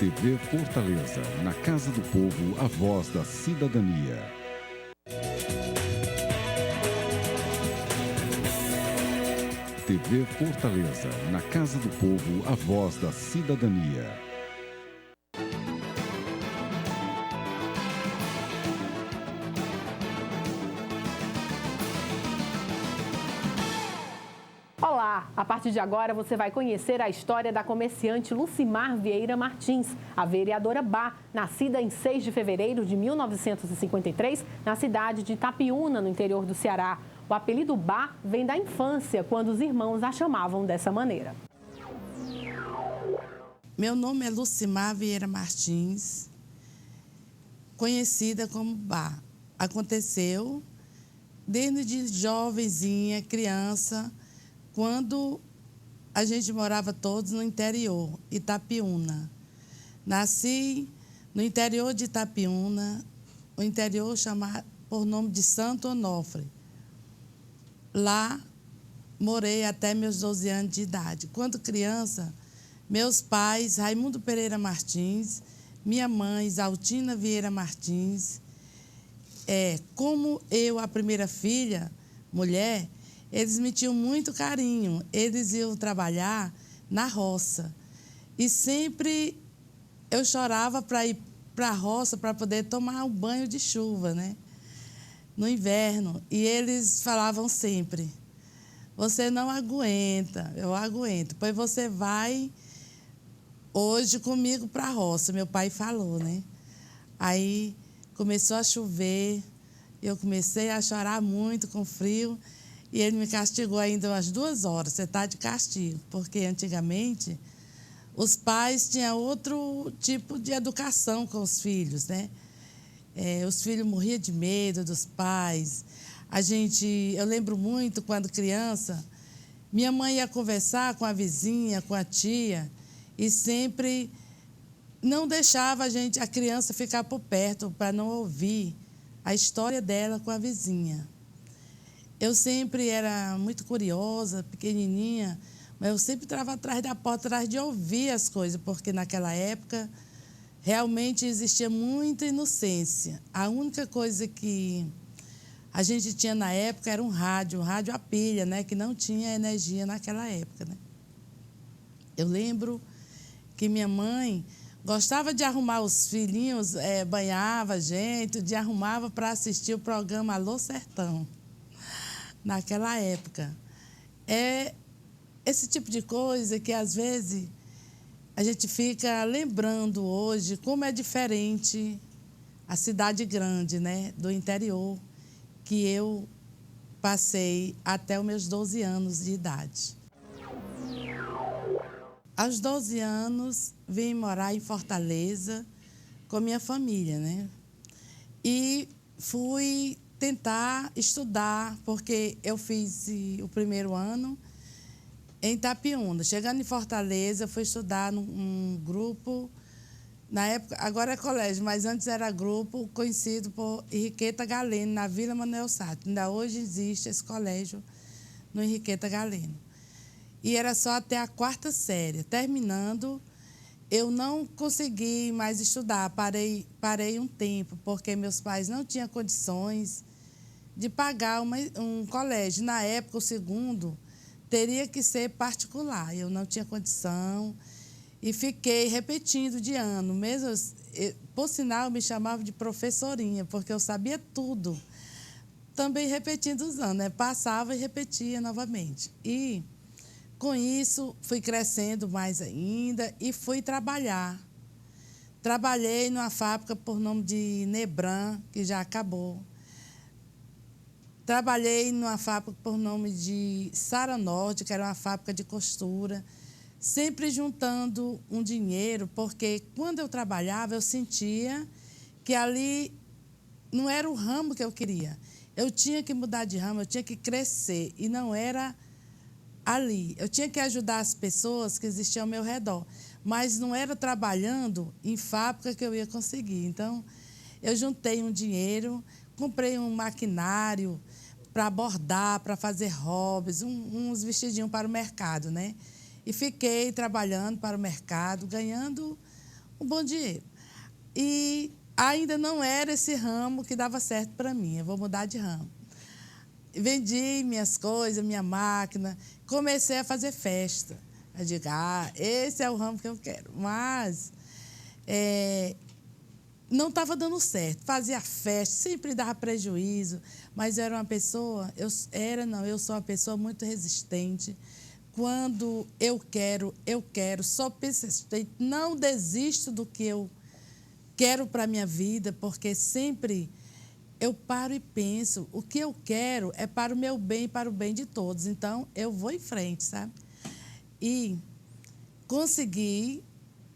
TV Fortaleza, na Casa do Povo, a voz da cidadania. TV Fortaleza, na Casa do Povo, a voz da cidadania. Olá! A partir de agora você vai conhecer a história da comerciante Lucimar Vieira Martins, a vereadora Bá, nascida em 6 de fevereiro de 1953, na cidade de Itapiúna, no interior do Ceará. O apelido Bá vem da infância, quando os irmãos a chamavam dessa maneira. Meu nome é Lucimar Vieira Martins, conhecida como Bá. Aconteceu desde jovenzinha, criança, quando a gente morava todos no interior, Itapiúna. Nasci no interior de Itapiúna, o interior chamado por nome de Santo Onofre. Lá morei até meus 12 anos de idade. Quando criança, meus pais, Raimundo Pereira Martins, minha mãe, Isaltina Vieira Martins, como eu, a primeira filha, mulher, eles me tinham muito carinho. Eles iam trabalhar na roça. E sempre eu chorava para ir para a roça para poder tomar um banho de chuva, né? No inverno. E eles falavam sempre, você não aguenta, eu aguento. Pois você vai hoje comigo para a roça, meu pai falou, né? Aí começou a chover, eu comecei a chorar muito com frio. E ele me castigou ainda umas 2 horas, você está de castigo, porque antigamente os pais tinham outro tipo de educação com os filhos, né? Os filhos morriam de medo dos pais. Eu lembro muito quando criança, minha mãe ia conversar com a vizinha, com a tia, e sempre não deixava a criança ficar por perto para não ouvir a história dela com a vizinha. Eu sempre era muito curiosa, pequenininha, mas eu sempre estava atrás da porta, atrás de ouvir as coisas, porque naquela época realmente existia muita inocência. A única coisa que a gente tinha na época era um rádio a pilha, né, que não tinha energia naquela época, né? Eu lembro que minha mãe gostava de arrumar os filhinhos, banhava a gente, arrumava para assistir o programa Alô Sertão. Naquela época. É esse tipo de coisa que, às vezes, a gente fica lembrando hoje como é diferente a cidade grande, né, do interior, que eu passei até os meus 12 anos de idade. Aos 12 anos, vim morar em Fortaleza com minha família, né? E fui tentar estudar, porque eu fiz o primeiro ano em Itapiúna. Chegando em Fortaleza, fui estudar num grupo, na época, agora é colégio, mas antes era grupo conhecido por Henriqueta Galeno, na Vila Manuel Sato. Ainda hoje existe esse colégio no Henriqueta Galeno. E era só até a 4ª série. Terminando, eu não consegui mais estudar, parei um tempo, porque meus pais não tinham condições de pagar um colégio. Na época, o segundo teria que ser particular. Eu não tinha condição e fiquei repetindo de ano. Mesmo, por sinal, me chamavam de professorinha, porque eu sabia tudo. Também repetindo os anos, né? Passava e repetia novamente. E, com isso, fui crescendo mais ainda e fui trabalhar. Trabalhei numa fábrica por nome de Nebran, que já acabou. Trabalhei numa fábrica por nome de Sara Norte, que era uma fábrica de costura, sempre juntando um dinheiro, porque quando eu trabalhava, eu sentia que ali não era o ramo que eu queria. Eu tinha que mudar de ramo, eu tinha que crescer, e não era ali. Eu tinha que ajudar as pessoas que existiam ao meu redor, mas não era trabalhando em fábrica que eu ia conseguir. Então, eu juntei um dinheiro, comprei um maquinário para bordar, para fazer hobbies, uns vestidinhos para o mercado, né? E fiquei trabalhando para o mercado, ganhando um bom dinheiro. E ainda não era esse ramo que dava certo para mim. Eu vou mudar de ramo. Vendi minhas coisas, minha máquina, comecei a fazer festa. Eu digo, esse é o ramo que eu quero. Mas não estava dando certo. Fazia festa, sempre dava prejuízo. Mas eu era uma pessoa, eu sou uma pessoa muito resistente. Quando eu quero, sou persistente, não desisto do que eu quero para a minha vida, porque sempre eu paro e penso, o que eu quero é para o meu bem e para o bem de todos. Então, eu vou em frente, sabe? E consegui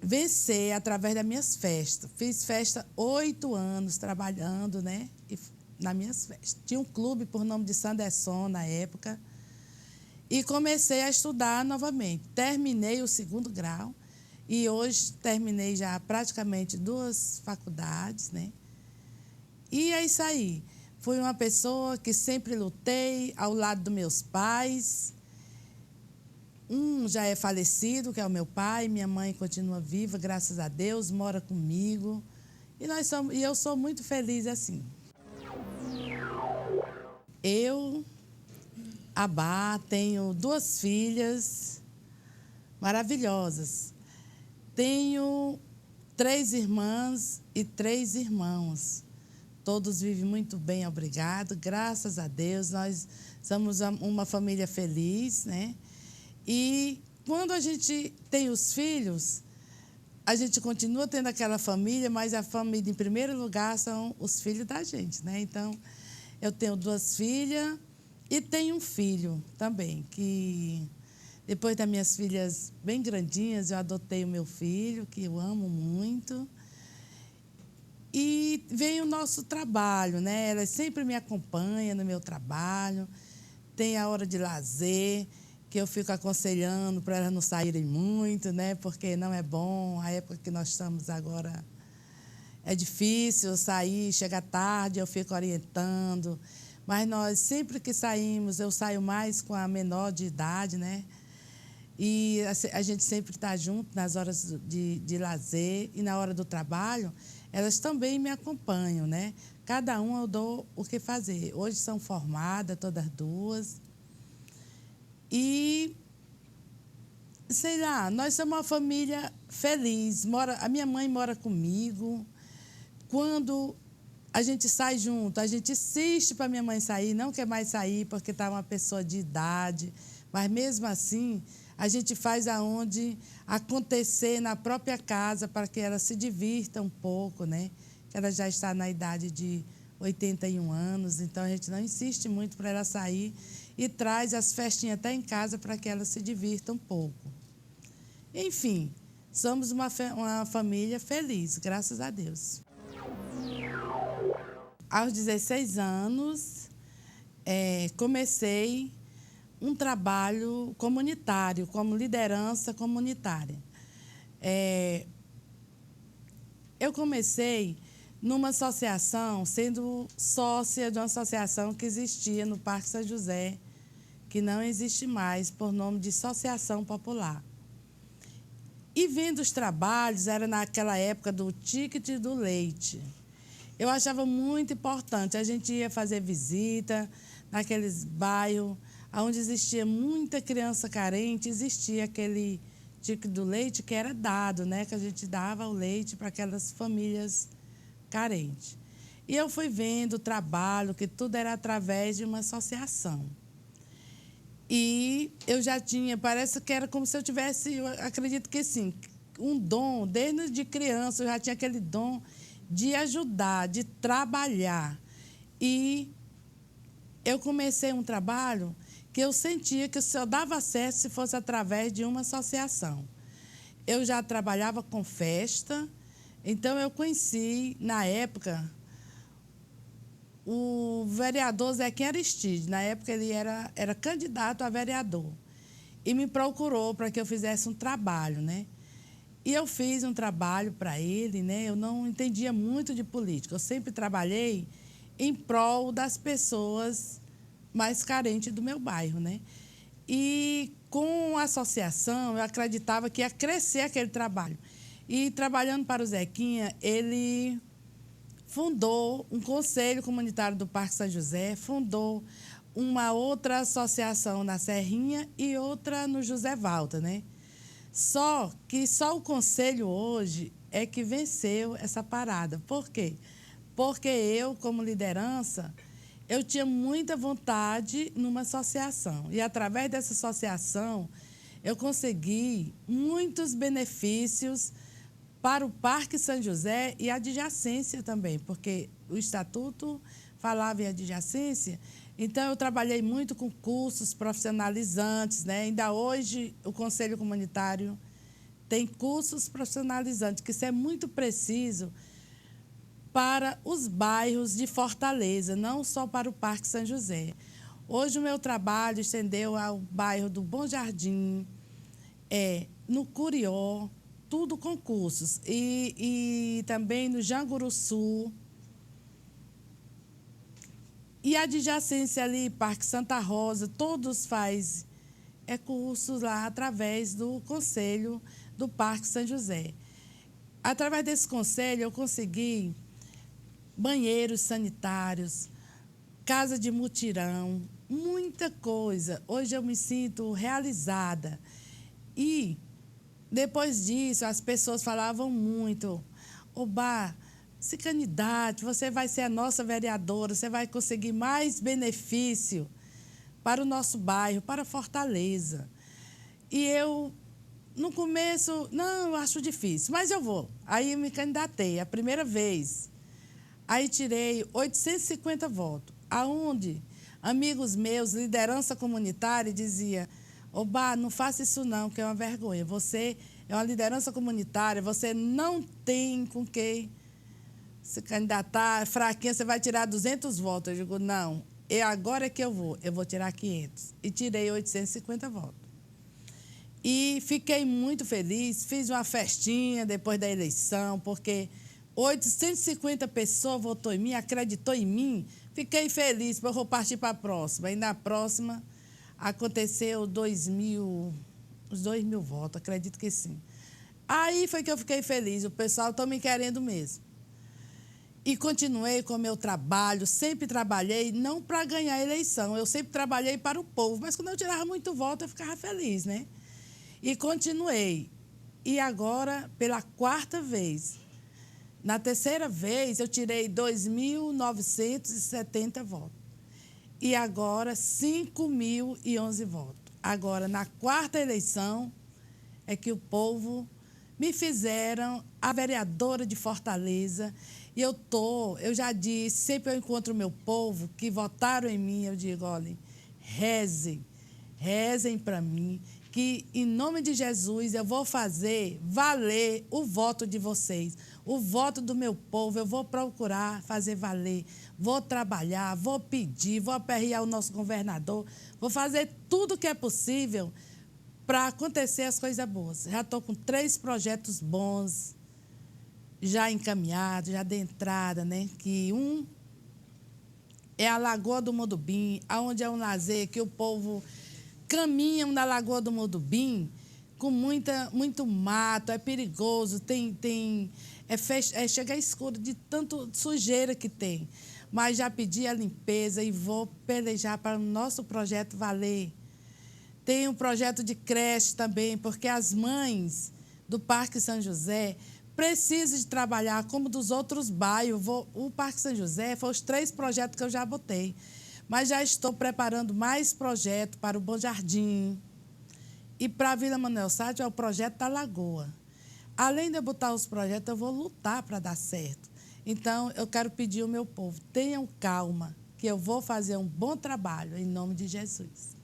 vencer através das minhas festas. Fiz festa 8 anos trabalhando, né? Nas minhas festas. Tinha um clube por nome de Sanderson na época. E comecei a estudar novamente. Terminei o 2º grau e hoje terminei já praticamente 2 faculdades, né? E é isso aí. Fui uma pessoa que sempre lutei ao lado dos meus pais. Um já é falecido, que é o meu pai. Minha mãe continua viva, graças a Deus, mora comigo. E eu sou muito feliz assim. Eu, Abá, tenho 2 filhas maravilhosas. Tenho 3 irmãs e 3 irmãos. Todos vivem muito bem, obrigado. Graças a Deus, nós somos uma família feliz, né? E quando a gente tem os filhos, a gente continua tendo aquela família, mas a família, em primeiro lugar, são os filhos da gente, né? Então, eu tenho 2 filhas e tenho um filho também, que depois das minhas filhas bem grandinhas, eu adotei o meu filho, que eu amo muito. E vem o nosso trabalho, né? Ela sempre me acompanha no meu trabalho. Tem a hora de lazer, que eu fico aconselhando para elas não saírem muito, né? Porque não é bom. A época que nós estamos agora é difícil sair, chega tarde, eu fico orientando. Mas nós, sempre que saímos, eu saio mais com a menor de idade, né? E a gente sempre está junto nas horas de lazer e na hora do trabalho, elas também me acompanham, né? Cada uma eu dou o que fazer. Hoje são formadas, todas 2. E, sei lá, nós somos uma família feliz. A minha mãe mora comigo. Quando a gente sai junto, a gente insiste para minha mãe sair, não quer mais sair porque está uma pessoa de idade, mas mesmo assim a gente faz aonde acontecer na própria casa para que ela se divirta um pouco, né? Ela já está na idade de 81 anos, então a gente não insiste muito para ela sair e traz as festinhas até em casa para que ela se divirta um pouco. Enfim, somos uma família feliz, graças a Deus. Aos 16 anos, comecei um trabalho comunitário, como liderança comunitária. Eu comecei numa associação, sendo sócia de uma associação que existia no Parque São José, que não existe mais, por nome de Associação Popular. E vendo os trabalhos, era naquela época do ticket do leite. Eu achava muito importante. A gente ia fazer visita naqueles bairros onde existia muita criança carente, existia aquele ticket do leite que era dado, né? Que a gente dava o leite para aquelas famílias carentes. E eu fui vendo o trabalho, que tudo era através de uma associação. E eu já tinha, parece que era como se eu tivesse, eu acredito que sim, um dom, desde criança, eu já tinha aquele dom de ajudar, de trabalhar. E eu comecei um trabalho que eu sentia que só dava certo se fosse através de uma associação. Eu já trabalhava com festa, então eu conheci, na época, o vereador Zequinha Aristide. Na época ele era candidato a vereador e me procurou para que eu fizesse um trabalho, né? E eu fiz um trabalho para ele, né? Eu não entendia muito de política, eu sempre trabalhei em prol das pessoas mais carentes do meu bairro, né? E com a associação eu acreditava que ia crescer aquele trabalho. E trabalhando para o Zequinha, ele fundou um conselho comunitário do Parque São José, fundou uma outra associação na Serrinha e outra no José Valta, né? Só o conselho hoje é que venceu essa parada. Por quê? Porque eu, como liderança, eu tinha muita vontade numa associação. E, através dessa associação, eu consegui muitos benefícios para o Parque São José e a adjacência também, porque o Estatuto falava em adjacência. Então, eu trabalhei muito com cursos profissionalizantes, né? Ainda hoje, o Conselho Comunitário tem cursos profissionalizantes, que isso é muito preciso para os bairros de Fortaleza, não só para o Parque São José. Hoje, o meu trabalho estendeu ao bairro do Bom Jardim, no Curió, tudo com cursos. E também no Janguruçu. E a adjacência ali, Parque Santa Rosa, todos fazem cursos lá através do Conselho do Parque São José. Através desse conselho, eu consegui banheiros sanitários, casa de mutirão, muita coisa. Hoje eu me sinto realizada. E, depois disso, as pessoas falavam muito: Obá, se candidate, você vai ser a nossa vereadora, você vai conseguir mais benefício para o nosso bairro, para Fortaleza. E eu, no começo, não, eu acho difícil, mas eu vou. Aí eu me candidatei a primeira vez. Aí tirei 850 votos, aonde amigos meus, liderança comunitária, diziam: Obá, não faça isso não, que é uma vergonha. Você é uma liderança comunitária, você não tem com quem se candidatar, fraquinha, você vai tirar 200 votos. Eu digo: não, agora é que eu vou tirar 500. E tirei 850 votos. E fiquei muito feliz, fiz uma festinha depois da eleição, porque 850 pessoas votou em mim, acreditou em mim. Fiquei feliz, porque eu vou partir para a próxima. E na próxima aconteceu os 2.000 votos, acredito que sim. Aí foi que eu fiquei feliz, o pessoal está me querendo mesmo. E continuei com o meu trabalho, sempre trabalhei, não para ganhar a eleição, eu sempre trabalhei para o povo, mas quando eu tirava muito voto, eu ficava feliz, né? E continuei. E agora, pela 4ª vez, na 3ª vez, eu tirei 2.970 votos. E agora, 5.011 votos. Agora, na 4ª eleição, é que o povo me fizeram a vereadora de Fortaleza. E eu já disse, sempre eu encontro o meu povo que votaram em mim, eu digo: olhem, rezem para mim, que em nome de Jesus eu vou fazer valer o voto de vocês. O voto do meu povo eu vou procurar fazer valer. Vou trabalhar, vou pedir, vou aperrear o nosso governador, vou fazer tudo o que é possível para acontecer as coisas boas. Já estou com 3 projetos bons, já encaminhados, já de entrada, né? Que um é a Lagoa do Modubim, onde é um lazer que o povo caminha na Lagoa do Modubim com muito mato, é perigoso, chega escuro de tanto sujeira que tem. Mas já pedi a limpeza e vou pelejar para o nosso projeto valer. Tem um projeto de creche também, porque as mães do Parque São José precisam de trabalhar como dos outros bairros. O Parque São José foi os 3 projetos que eu já botei. Mas já estou preparando mais projetos para o Bom Jardim. E para a Vila Manuel Sátio é o projeto da Lagoa. Além de eu botar os projetos, eu vou lutar para dar certo. Então, eu quero pedir ao meu povo: tenham calma, que eu vou fazer um bom trabalho, em nome de Jesus.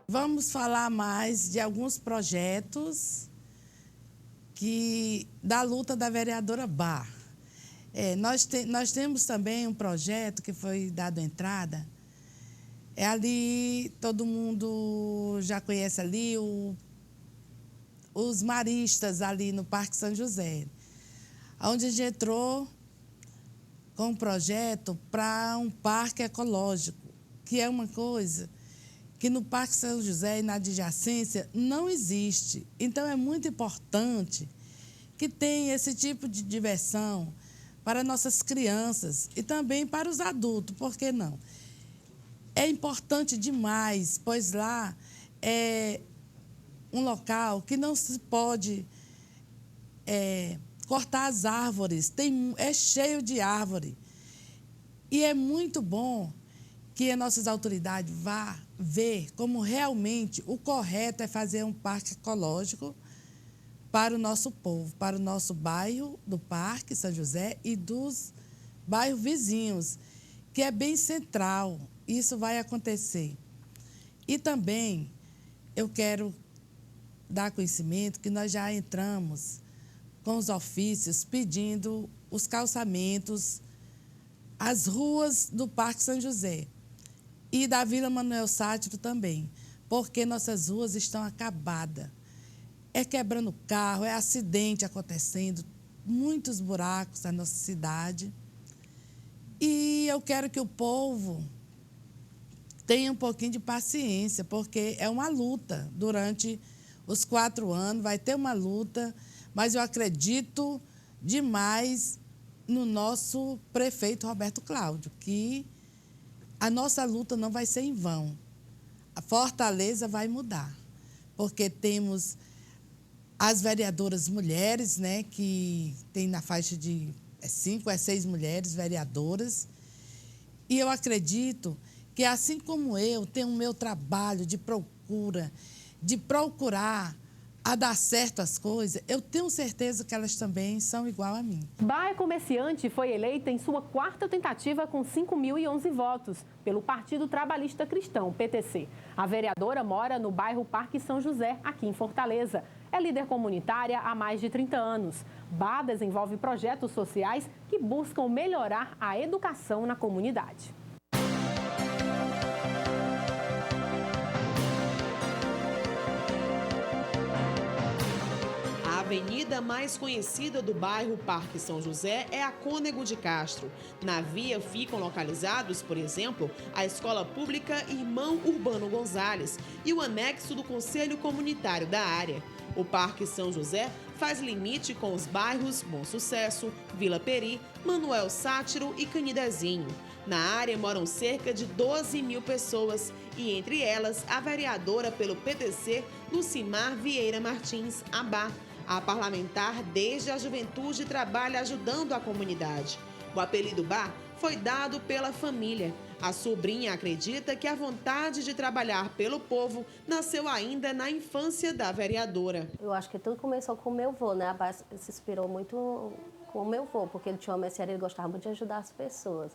Vamos falar mais de alguns projetos da luta da vereadora Bá. Nós temos também um projeto que foi dado entrada. É ali, todo mundo já conhece ali, os maristas ali no Parque São José, onde a gente entrou com um projeto para um parque ecológico, que é uma coisa que no Parque São José e na adjacência não existe. Então, é muito importante que tenha esse tipo de diversão para nossas crianças e também para os adultos, por que não? É importante demais, pois lá é um local que não se pode cortar as árvores, é cheio de árvore. E é muito bom que as nossas autoridades vá ver como realmente o correto é fazer um parque ecológico para o nosso povo, para o nosso bairro do Parque São José e dos bairros vizinhos, que é bem central. Isso vai acontecer. E também eu quero dar conhecimento que nós já entramos com os ofícios pedindo os calçamentos, as ruas do Parque São José e da Vila Manuel Sátiro também, porque nossas ruas estão acabadas. É quebrando carro, é acidente acontecendo, muitos buracos na nossa cidade. E eu quero que o povo tenha um pouquinho de paciência, porque é uma luta. Durante os 4 anos vai ter uma luta, mas eu acredito demais no nosso prefeito Roberto Cláudio, que a nossa luta não vai ser em vão. A Fortaleza vai mudar, porque temos as vereadoras mulheres, né, que tem na faixa de 5 a 6 mulheres vereadoras. E eu acredito que, assim como eu tenho o meu trabalho de procura, de procurar a dar certo as coisas, eu tenho certeza que elas também são igual a mim. Bá é Comerciante foi eleita em sua 4ª tentativa com 5.011 votos pelo Partido Trabalhista Cristão, PTC. A vereadora mora no bairro Parque São José, aqui em Fortaleza. É líder comunitária há mais de 30 anos. Bá desenvolve projetos sociais que buscam melhorar a educação na comunidade. A avenida mais conhecida do bairro Parque São José é a Cônego de Castro. Na via ficam localizados, por exemplo, a Escola Pública Irmão Urbano Gonzalez e o anexo do Conselho Comunitário da área. O Parque São José faz limite com os bairros Bom Sucesso, Vila Peri, Manuel Sátiro e Canidezinho. Na área moram cerca de 12.000 pessoas e, entre elas, a vereadora pelo PTC, Lucimar Vieira Martins, a Bá. A parlamentar, desde a juventude, trabalha ajudando a comunidade. O apelido Bá foi dado pela família. A sobrinha acredita que a vontade de trabalhar pelo povo nasceu ainda na infância da vereadora. Eu acho que tudo começou com o meu avô, né? A Bá se inspirou muito com o meu avô, porque ele tinha uma mercearia e gostava muito de ajudar as pessoas.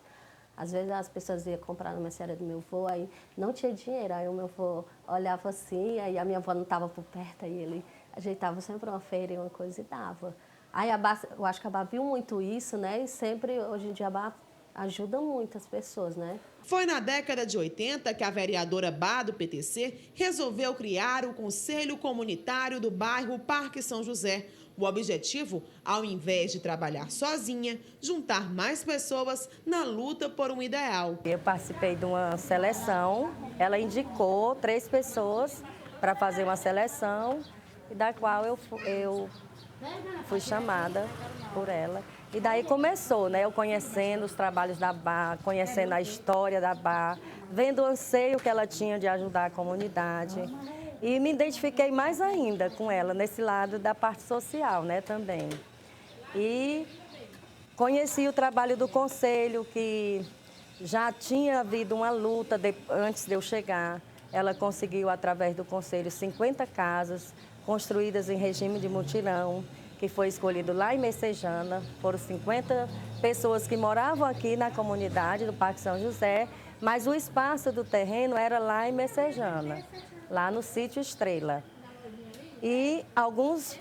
Às vezes as pessoas iam comprar na mercearia do meu avô, aí não tinha dinheiro, aí o meu avô olhava assim, aí a minha avó não estava por perto, aí ele ajeitava sempre uma feira e uma coisa e dava. Aí a Bá, eu acho que a Bá viu muito isso, né? E sempre, hoje em dia, a Bá ajuda muito as pessoas, né? Foi na década de 80 que a vereadora Bá do PTC resolveu criar o Conselho Comunitário do bairro Parque São José. O objetivo, ao invés de trabalhar sozinha, juntar mais pessoas na luta por um ideal. Eu participei de uma seleção, ela indicou 3 pessoas para fazer uma seleção, da qual eu fui chamada por ela. E daí começou, né? Eu conhecendo os trabalhos da Bá, conhecendo a história da Bá, vendo o anseio que ela tinha de ajudar a comunidade. E me identifiquei mais ainda com ela, nesse lado da parte social, né, também. E conheci o trabalho do conselho, que já tinha havido uma luta antes de eu chegar. Ela conseguiu, através do conselho, 50 casas construídas em regime de mutirão, que foi escolhido lá em Messejana. Foram 50 pessoas que moravam aqui na comunidade do Parque São José, mas o espaço do terreno era lá em Messejana, lá no sítio Estrela. E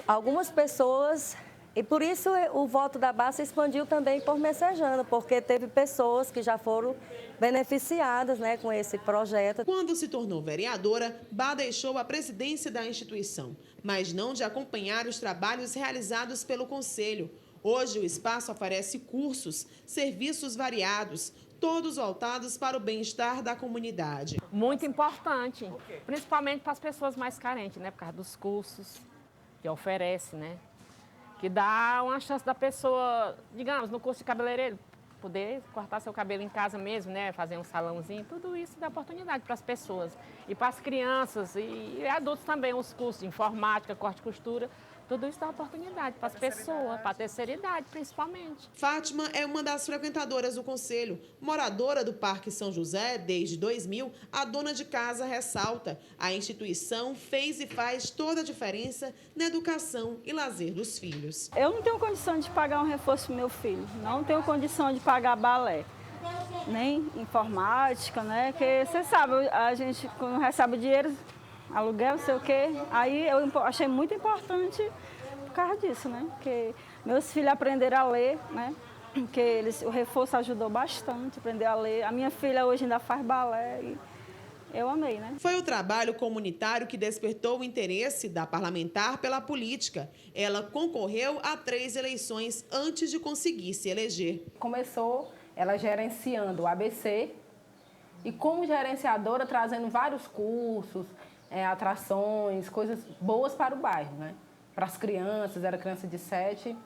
algumas pessoas, e por isso o voto da Bá se expandiu também por Messejana, porque teve pessoas que já foram beneficiadas, né, com esse projeto. Quando se tornou vereadora, Bá deixou a presidência da instituição, mas não de acompanhar os trabalhos realizados pelo Conselho. Hoje, o espaço oferece cursos, serviços variados, todos voltados para o bem-estar da comunidade. Muito importante, principalmente para as pessoas mais carentes, né? Por causa dos cursos que oferece, né? Que dá uma chance da pessoa, digamos, no curso de cabeleireiro, poder cortar seu cabelo em casa mesmo, né? Fazer um salãozinho, tudo isso dá oportunidade para as pessoas. E para as crianças e adultos também, os cursos de informática, corte e costura, tudo isso dá oportunidade para as pessoas, para a terceira idade principalmente. Fátima é uma das frequentadoras do conselho. Moradora do Parque São José desde 2000, a dona de casa ressalta: a instituição fez e faz toda a diferença na educação e lazer dos filhos. Eu não tenho condição de pagar um reforço para meu filho, não tenho condição de pagar balé, nem informática, né? Porque você sabe, a gente quando recebe dinheiro, aluguel, sei o quê, aí eu achei muito importante por causa disso, né? Porque meus filhos aprenderam a ler, né? Porque o reforço ajudou bastante a aprender a ler. A minha filha hoje ainda faz balé e eu amei, né? Foi o trabalho comunitário que despertou o interesse da parlamentar pela política. Ela concorreu a 3 eleições antes de conseguir se eleger. Começou ela gerenciando o ABC e como gerenciadora trazendo vários cursos, atrações, coisas boas para o bairro, né? Para as crianças, era criança de 7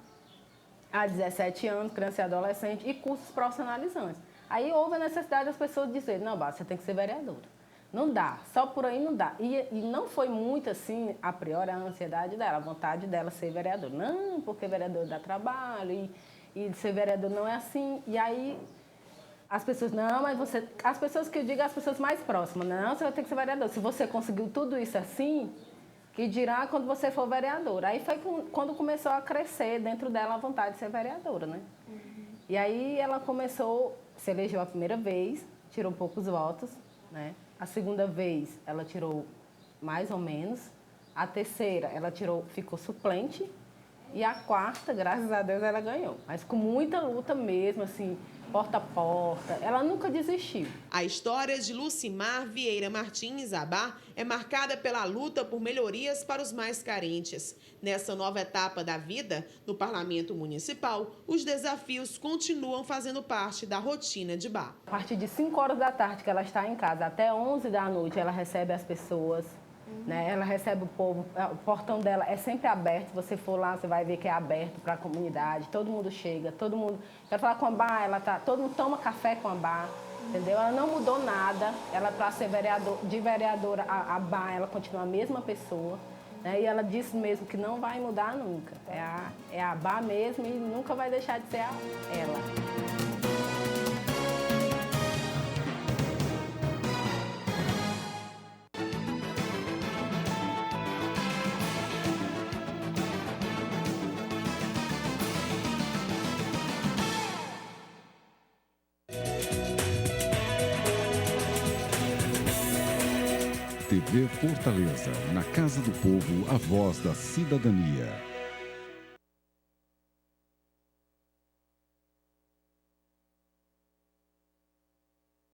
a 17 anos, criança e adolescente, e cursos profissionalizantes. Aí houve a necessidade das pessoas dizerem: não, você tem que ser vereadora. Não dá, só por aí não dá. E não foi muito assim, a priori, a ansiedade dela, a vontade dela ser vereadora. Não, porque vereador dá trabalho e ser vereador não é assim. E aí as pessoas, não, mas você... As pessoas que eu digo, as pessoas mais próximas, não, você vai ter que ser vereador. Se você conseguiu tudo isso assim, que dirá quando você for vereadora. Aí foi quando começou a crescer dentro dela a vontade de ser vereadora, né? E aí ela começou, se elegeu a primeira vez, tirou poucos votos, né? A segunda vez ela tirou mais ou menos. A terceira ela ficou suplente. E a quarta, graças a Deus, ela ganhou. Mas com muita luta mesmo, assim, porta a porta. Ela nunca desistiu. A história de Lucimar Vieira Martins Abá é marcada pela luta por melhorias para os mais carentes. Nessa nova etapa da vida, no Parlamento Municipal, os desafios continuam fazendo parte da rotina de Bá. A partir de 5 horas da tarde que ela está em casa, até 11 da noite, ela recebe as pessoas. Né? Ela recebe o povo, o portão dela é sempre aberto. Se você for lá, você vai ver que é aberto para a comunidade. Todo mundo chega, todo mundo quer falar com a Bá, todo mundo toma café com a Bá, entendeu? Ela não mudou nada. Ela, para ser vereadora, a Bá, ela continua a mesma pessoa. Né? E ela disse mesmo que não vai mudar nunca. É a Bá mesmo e nunca vai deixar de ser ela. TV Fortaleza, na Casa do Povo, a voz da cidadania.